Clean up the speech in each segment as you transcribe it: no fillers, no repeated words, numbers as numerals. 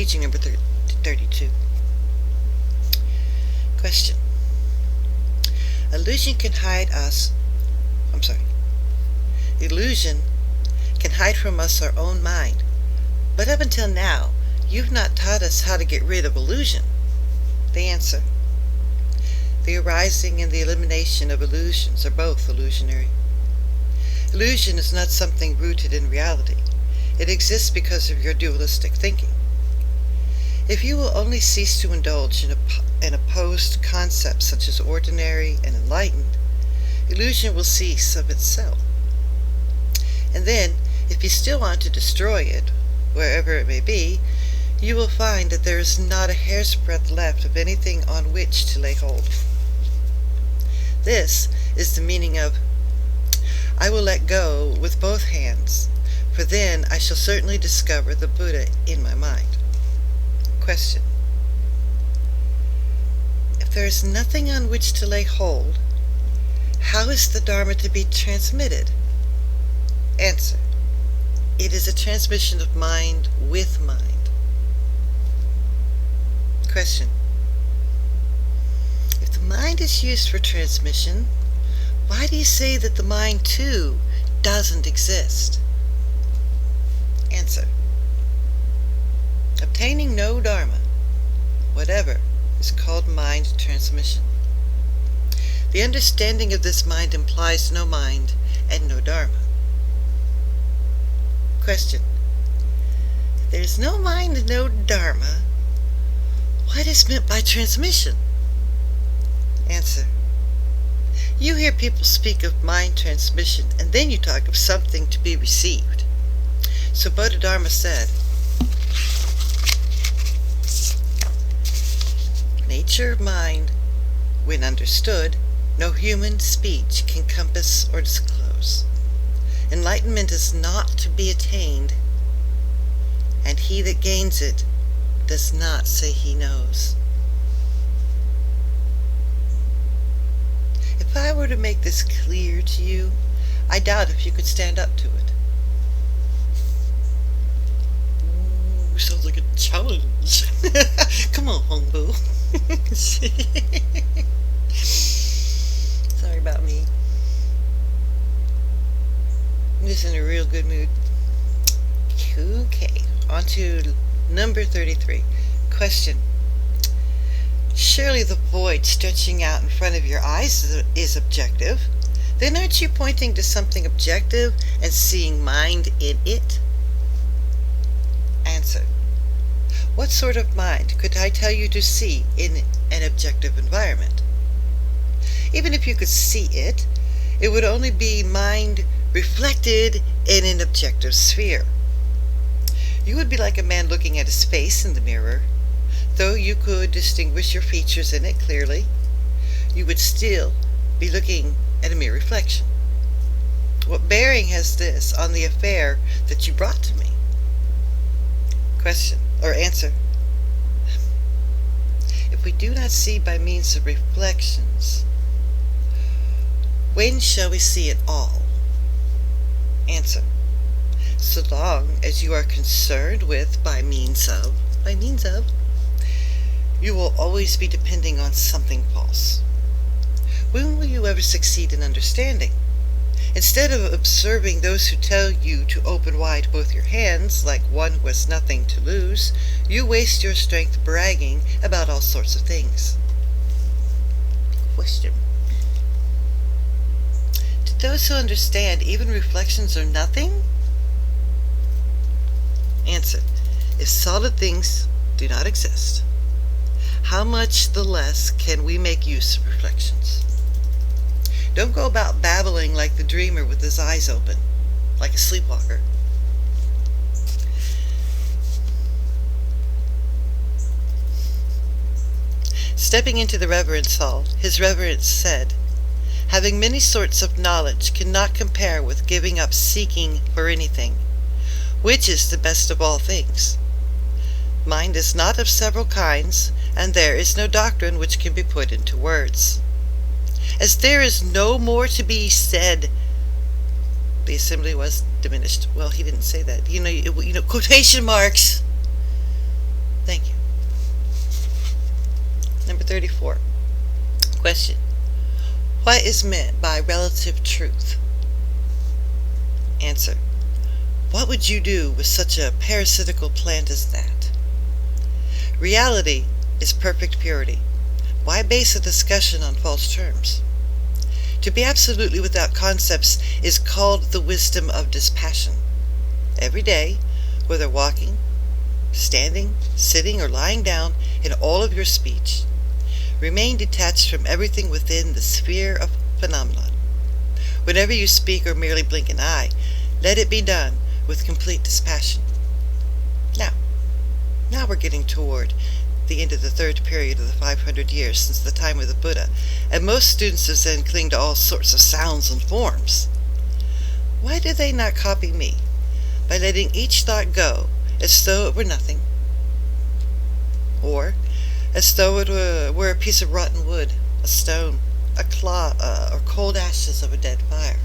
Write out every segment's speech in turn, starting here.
teaching number 32. Question. Illusion can hide from us our own mind, but up until now, you've not taught us how to get rid of illusion. The answer. The arising and the elimination of illusions are both illusionary. Illusion is not something rooted in reality. It exists because of your dualistic thinking. If you will only cease to indulge in opposed concepts such as ordinary and enlightened, illusion will cease of itself. And then, if you still want to destroy it, wherever it may be, you will find that there is not a hair's breadth left of anything on which to lay hold. This is the meaning of, I will let go with both hands, for then I shall certainly discover the Buddha in my mind. Question. If there is nothing on which to lay hold, how is the Dharma to be transmitted? Answer. It is a transmission of mind with mind. Question. If the mind is used for transmission, why do you say that the mind, too, doesn't exist? Answer. Obtaining no Dharma, whatever, is called mind transmission. The understanding of this mind implies no mind and no Dharma. Question. If there is no mind and no Dharma, what is meant by transmission? Answer. You hear people speak of mind transmission, and then you talk of something to be received. So Bodhidharma said, nature of mind, when understood, no human speech can compass or disclose. Enlightenment is not to be attained, and he that gains it does not say he knows. If I were to make this clear to you, I doubt if you could stand up to it. Ooh, sounds like a challenge. Come on, Huang Po. Sorry about me. I'm just in a real good mood. Okay, on to number 33. Question. Surely the void stretching out in front of your eyes is objective. Then aren't you pointing to something objective and seeing mind in it? Answer. What sort of mind could I tell you to see in an objective environment? Even if you could see it, it would only be mind reflected in an objective sphere. You would be like a man looking at his face in the mirror. Though you could distinguish your features in it clearly, you would still be looking at a mere reflection. What bearing has this on the affair that you brought to me? Question, or answer. If we do not see by means of reflections, when shall we see it all? Answer. So long as you are concerned with by means of, you will always be depending on something false. When will you ever succeed in understanding? Instead of observing those who tell you to open wide both your hands, like one who has nothing to lose, you waste your strength bragging about all sorts of things. Question. To those who understand, even reflections are nothing? Answer. If solid things do not exist, how much the less can we make use of reflections? Don't go about babbling like the dreamer with his eyes open, like a sleepwalker. Stepping into the reverence hall, his reverence said, having many sorts of knowledge cannot compare with giving up seeking for anything. Which is the best of all things? Mind is not of several kinds, and there is no doctrine which can be put into words. As there is no more to be said, the assembly was diminished. Well, he didn't say that. You know, quotation marks. 34. Question. What is meant by relative truth? Answer. What would you do with such a parasitical plant as that? Reality is perfect purity. Why base a discussion on false terms? To be absolutely without concepts is called the wisdom of dispassion. Every day, whether walking, standing, sitting, or lying down, in all of your speech, remain detached from everything within the sphere of phenomenon. Whenever you speak or merely blink an eye, let it be done with complete dispassion. Now we're getting toward the end of the third period of the 500 years since the time of the Buddha, and most students of Zen cling to all sorts of sounds and forms. Why do they not copy me by letting each thought go as though it were nothing, or as though it were a piece of rotten wood, a stone, a claw, or cold ashes of a dead fire?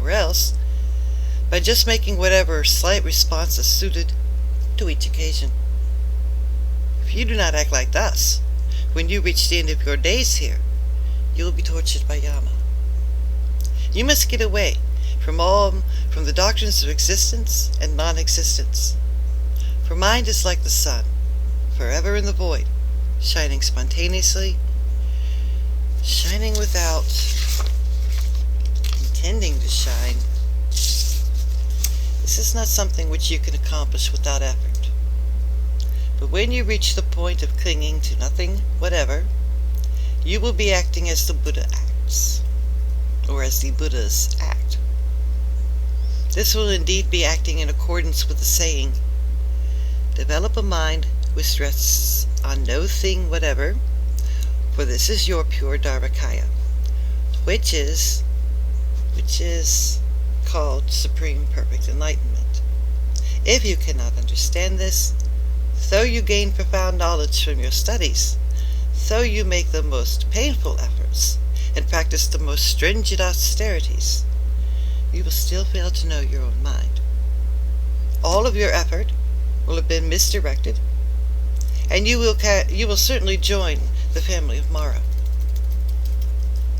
Or else, by just making whatever slight response is suited to each occasion. If you do not act like thus, when you reach the end of your days here, you will be tortured by Yama. You must get away from the doctrines of existence and non-existence. For mind is like the sun, forever in the void, shining spontaneously, shining without intending to shine. This is not something which you can accomplish without effort. But when you reach the point of clinging to nothing whatever, you will be acting as the Buddha acts, or as the Buddhas act. This will indeed be acting in accordance with the saying, develop a mind which rests on no thing whatever, for this is your pure Dharmakaya, which is called Supreme Perfect Enlightenment. If you cannot understand this, though you gain profound knowledge from your studies, though you make the most painful efforts and practice the most stringent austerities, you will still fail to know your own mind. All of your effort will have been misdirected, and you will certainly join the family of Mara.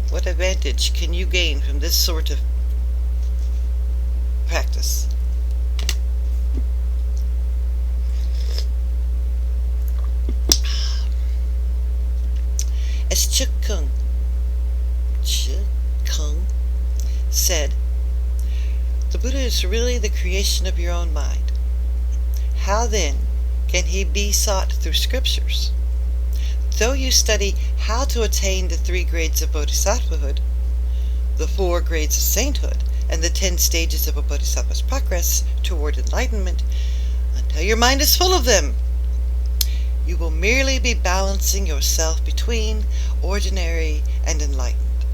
What advantage can you gain from this sort of practice? As Chuk-Kung said, the Buddha is really the creation of your own mind. How then can he be sought through scriptures? Though you study how to attain the 3 grades of bodhisattvahood, the 4 grades of sainthood, and the 10 stages of a bodhisattva's progress toward enlightenment, until your mind is full of them, you will merely be balancing yourself between ordinary and enlightened.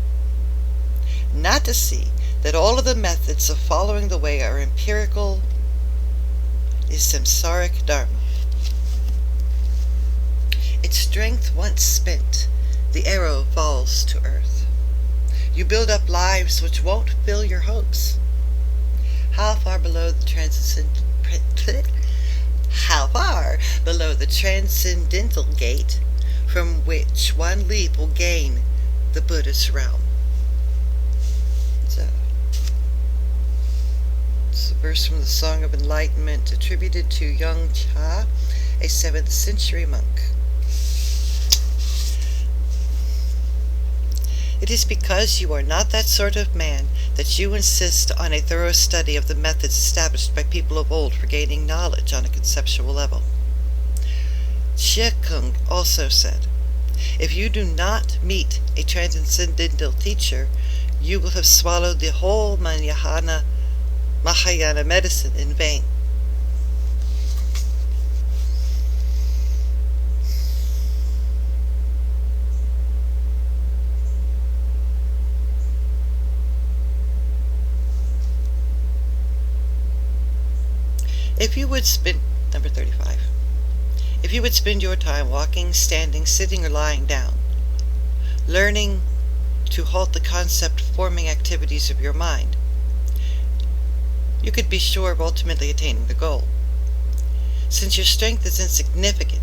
Not to see that all of the methods of following the way are empirical is samsaric dharma. Its strength once spent, the arrow falls to earth. You build up lives which won't fill your hopes. How far below the transcendental gate from which one leap will gain the Buddha's realm? It's a verse from the Song of Enlightenment attributed to Young Cha, a 7th century monk. It is because you are not that sort of man that you insist on a thorough study of the methods established by people of old for gaining knowledge on a conceptual level. Chuk-Kung also said, if you do not meet a transcendental teacher, you will have swallowed the whole Mahayana medicine in vain. If you would spend, number 35, if you would spend your time walking, standing, sitting, or lying down, learning to halt the concept-forming activities of your mind, you could be sure of ultimately attaining the goal. Since your strength is insignificant,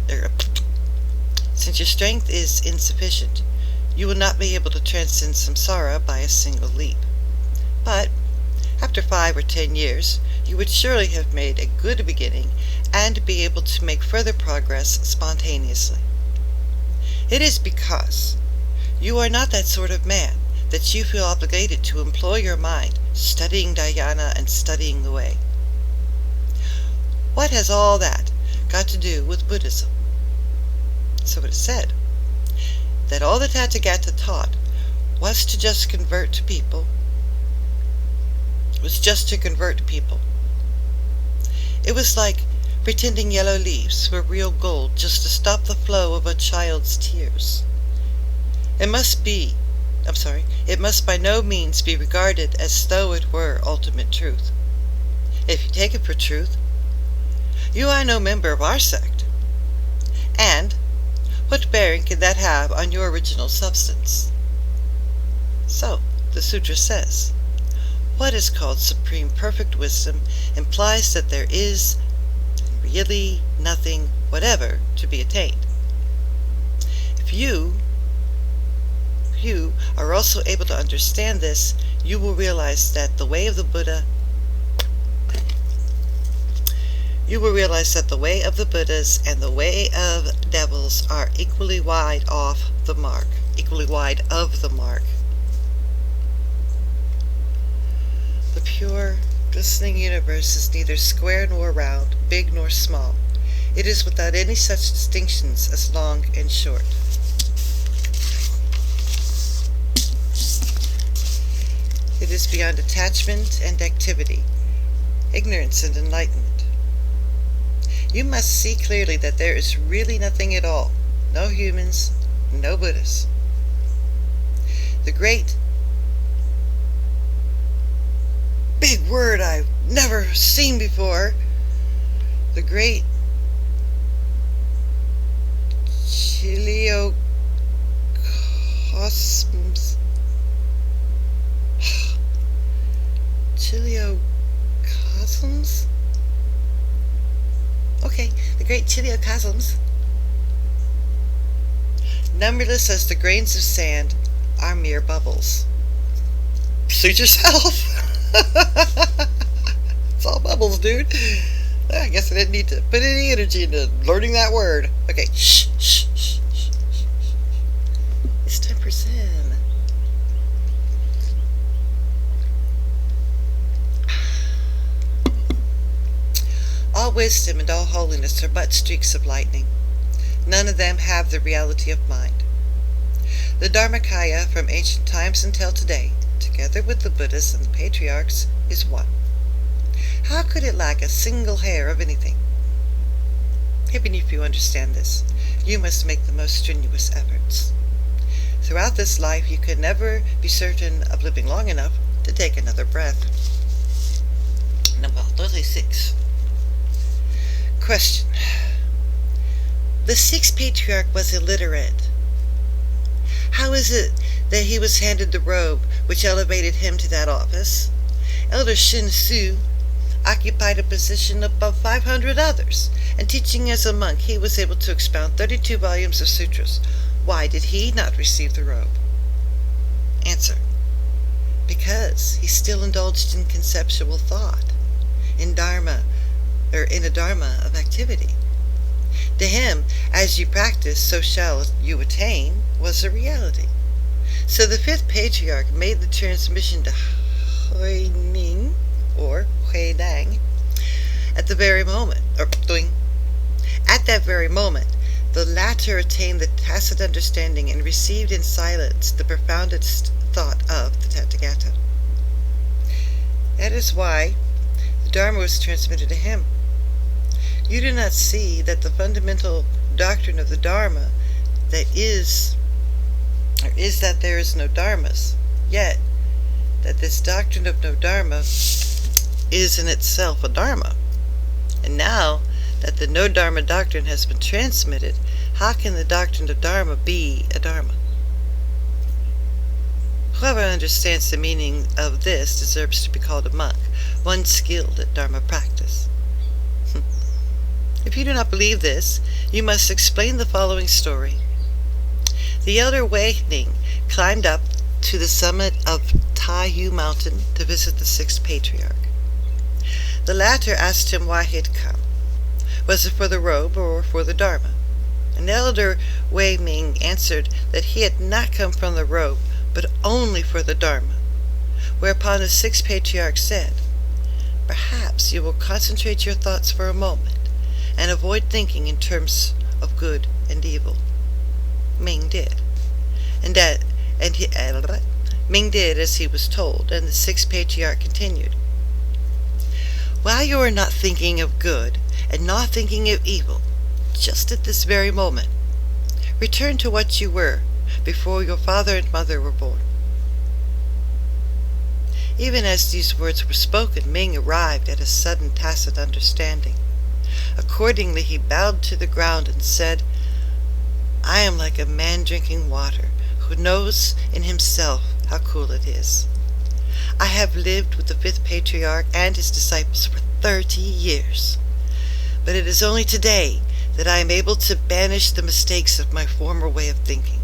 Since your strength is insufficient, you will not be able to transcend samsara by a single leap. But after 5 or 10 years, you would surely have made a good beginning and be able to make further progress spontaneously. It is because you are not that sort of man that you feel obligated to employ your mind studying dhyana and studying the way. What has all that got to do with Buddhism? So it is said that all the Tathagata taught was just to convert people. It was like pretending yellow leaves were real gold just to stop the flow of a child's tears. It must by no means be regarded as though it were ultimate truth. If you take it for truth, you are no member of our sect. And what bearing can that have on your original substance? So, the sutra says, what is called supreme perfect wisdom implies that there is really nothing whatever to be attained. If you are also able to understand this, you will realize that the way of the Buddhas and the way of devils are equally wide of the mark. The pure, glistening universe is neither square nor round, big nor small. It is without any such distinctions as long and short. It is beyond attachment and activity, ignorance and enlightenment. You must see clearly that there is really nothing at all, no humans, no Buddhas. The great, big word I've never seen before, the great Chiliocosms. Chiliocosms? Okay, the great Chiliocosms, numberless as the grains of sand, are mere bubbles. Suit yourself. It's all bubbles, dude. I guess I didn't need to put any energy into learning that word. Okay, shh. It's time for Zen. All wisdom and all holiness are but streaks of lightning. None of them have the reality of mind. The Dharmakaya from ancient times until today, together with the Buddhas and the patriarchs, is one. How could it lack a single hair of anything? Even if you understand this, you must make the most strenuous efforts. Throughout this life, you can never be certain of living long enough to take another breath. Number 36. Question. The sixth patriarch was illiterate. How is it that he was handed the robe which elevated him to that office? Elder Shin Su occupied a position above 500 others, and teaching as a monk, he was able to expound 32 volumes of sutras. Why did he not receive the robe? Answer. Because he still indulged in conceptual thought, in a dharma of activity. To him, as you practice, so shall you attain, was a reality. So the fifth patriarch made the transmission to Huining, or Huidang, at that very moment, the latter attained the tacit understanding and received in silence the profoundest thought of the Tathagata. That is why the Dharma was transmitted to him. You do not see that the fundamental doctrine of the Dharma is that there is no dharmas, yet that this doctrine of no dharma is in itself a dharma. And now that the no dharma doctrine has been transmitted, how can the doctrine of dharma be a dharma? Whoever understands the meaning of this deserves to be called a monk, one skilled at dharma practice. If you do not believe this, you must explain the following story The elder Wei Ning climbed up to the summit of Taiyu Mountain to visit the sixth patriarch. The latter asked him why he had come. Was it for the robe or for the Dharma? And elder Wei Ming answered that he had not come from the robe, but only for the Dharma. Whereupon the sixth patriarch said, "Perhaps you will concentrate your thoughts for a moment and avoid thinking in terms of good and evil." Ming did. Ming did as he was told, and the sixth patriarch continued. "While you are not thinking of good and not thinking of evil, just at this very moment, return to what you were before your father and mother were born." Even as these words were spoken, Ming arrived at a sudden tacit understanding. Accordingly, he bowed to the ground and said, "I am like a man drinking water, who knows in himself how cool it is. I have lived with the fifth patriarch and his disciples for 30 years. But it is only today that I am able to banish the mistakes of my former way of thinking."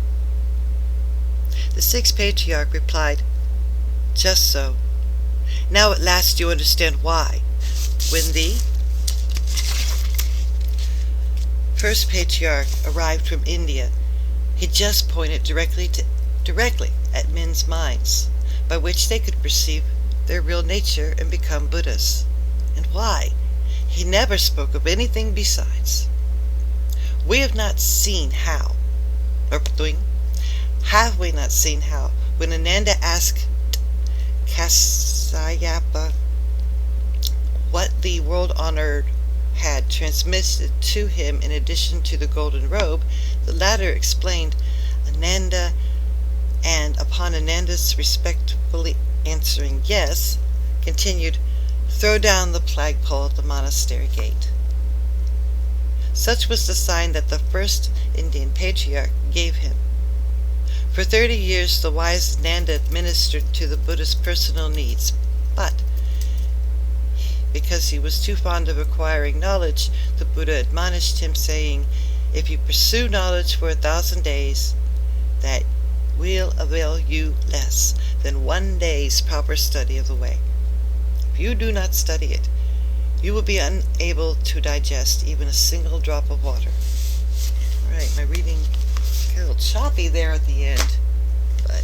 The sixth patriarch replied, "Just so. Now at last you understand why, when the first patriarch arrived from India, he just pointed directly at men's minds, by which they could perceive their real nature and become Buddhas, and why he never spoke of anything besides. We have not seen how, have we not seen how, when Ananda asked Kasyapa what the world-honored had transmitted to him in addition to the golden robe, the latter explained Ananda, and upon Ananda's respectfully answering yes, continued, "Throw down the flagpole at the monastery gate." Such was the sign that the first Indian patriarch gave him. For 30 years the wise Ananda ministered to the Buddha's personal needs, but because he was too fond of acquiring knowledge, the Buddha admonished him, saying, "If you pursue knowledge for 1,000 days, that will avail you less than 1 day's proper study of the way. If you do not study it, you will be unable to digest even a single drop of water." All right, my reading got a little choppy there at the end, but